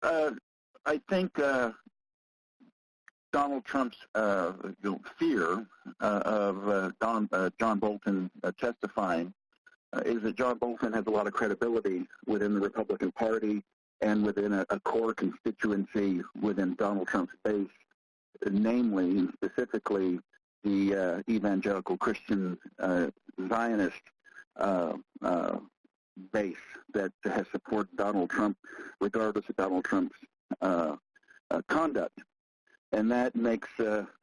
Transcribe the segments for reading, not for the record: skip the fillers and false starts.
I think Donald Trump's fear of John Bolton testifying is that John Bolton has a lot of credibility within the Republican Party and within a core constituency within Donald Trump's base, namely and specifically the evangelical Christian Zionist base that has supported Donald Trump regardless of Donald Trump's conduct. And that makes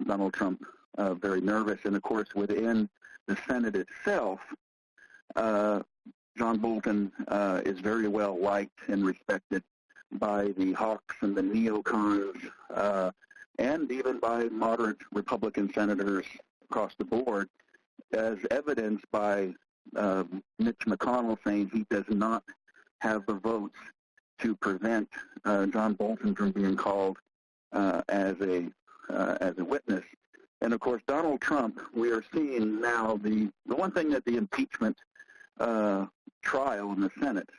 Donald Trump very nervous. And, of course, within the Senate itself, John Bolton is very well liked and respected by the hawks and the neocons and even by moderate Republican senators across the board, as evidenced by Mitch McConnell saying he does not have the votes to prevent John Bolton from being called as a witness. And, of course, Donald Trump, we are seeing now the one thing that the impeachment trial in the Senate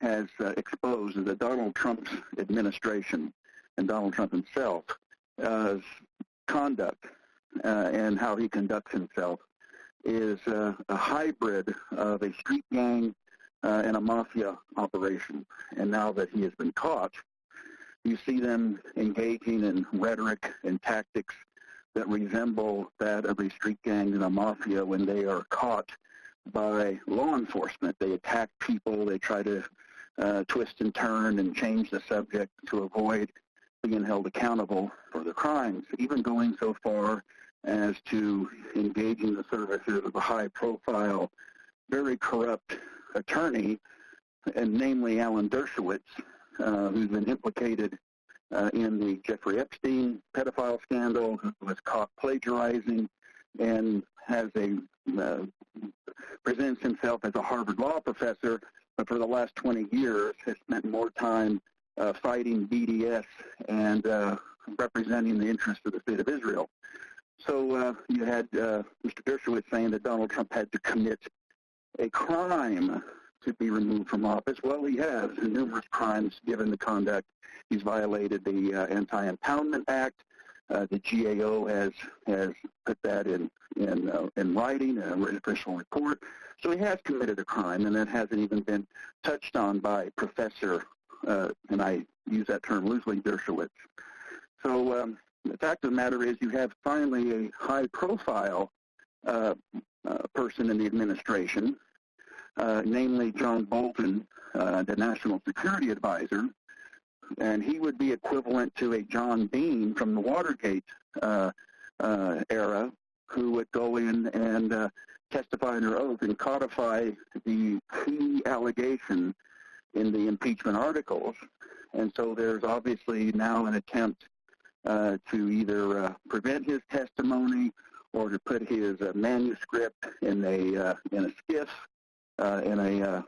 has exposed is that Donald Trump's administration and Donald Trump himself conduct and how he conducts himself is a hybrid of a street gang and a mafia operation. And now that he has been caught, you see them engaging in rhetoric and tactics that resemble that of a street gang and a mafia when they are caught by law enforcement. They attack people. They try to twist and turn and change the subject to avoid being held accountable for the crimes, even going so far as to engaging the services of a high-profile, very corrupt attorney, and namely Alan Dershowitz, who's been implicated in the Jeffrey Epstein pedophile scandal, who was caught plagiarizing and presents himself as a Harvard law professor, but for the last 20 years has spent more time fighting BDS and representing the interests of the state of Israel. So you had Mr. Dershowitz saying that Donald Trump had to commit a crime to be removed from office. Well, he has numerous crimes given the conduct. He's violated the Anti-Impoundment Act. The GAO has put that in writing, an official report. So he has committed a crime, and that hasn't even been touched on by Professor, and I use that term loosely, Dershowitz. So the fact of the matter is you have finally a high-profile person in the administration, namely John Bolton, the National Security Advisor, and he would be equivalent to a John Dean from the Watergate era, who would go in and testify under oath and codify the key allegation in the impeachment articles. And so there's obviously now an attempt to either prevent his testimony or to put his manuscript in a skiff under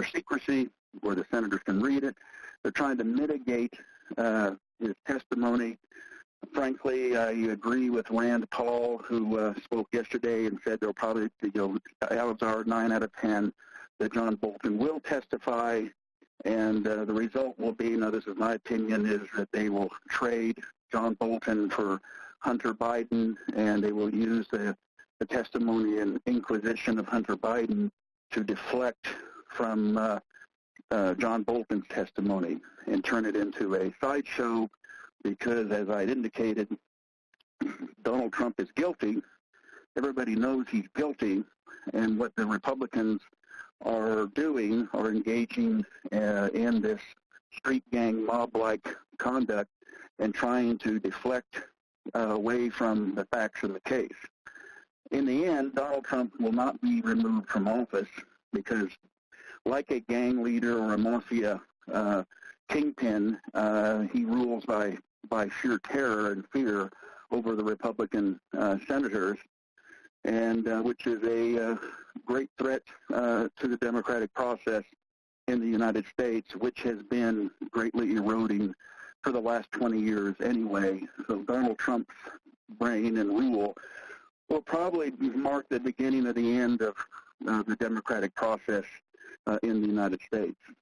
secrecy where the senators can read it. They're trying to mitigate his testimony. Frankly, I agree with Rand Paul, who spoke yesterday and said there'll probably, odds are 9 out of 10 that John Bolton will testify, and the result will be, this is my opinion, is that they will trade John Bolton for Hunter Biden, and they will use the testimony and inquisition of Hunter Biden to deflect from John Bolton's testimony and turn it into a sideshow because, as I indicated, Donald Trump is guilty. Everybody knows he's guilty, and what the Republicans are doing are engaging in this street gang mob-like conduct and trying to deflect away from the facts of the case. In the end, Donald Trump will not be removed from office because, like a gang leader or a mafia kingpin, he rules by sheer terror and fear over the Republican senators, and which is a great threat to the democratic process in the United States, which has been greatly eroding for the last 20 years anyway. So Donald Trump's reign and rule will probably mark the beginning of the end of the democratic process in the United States.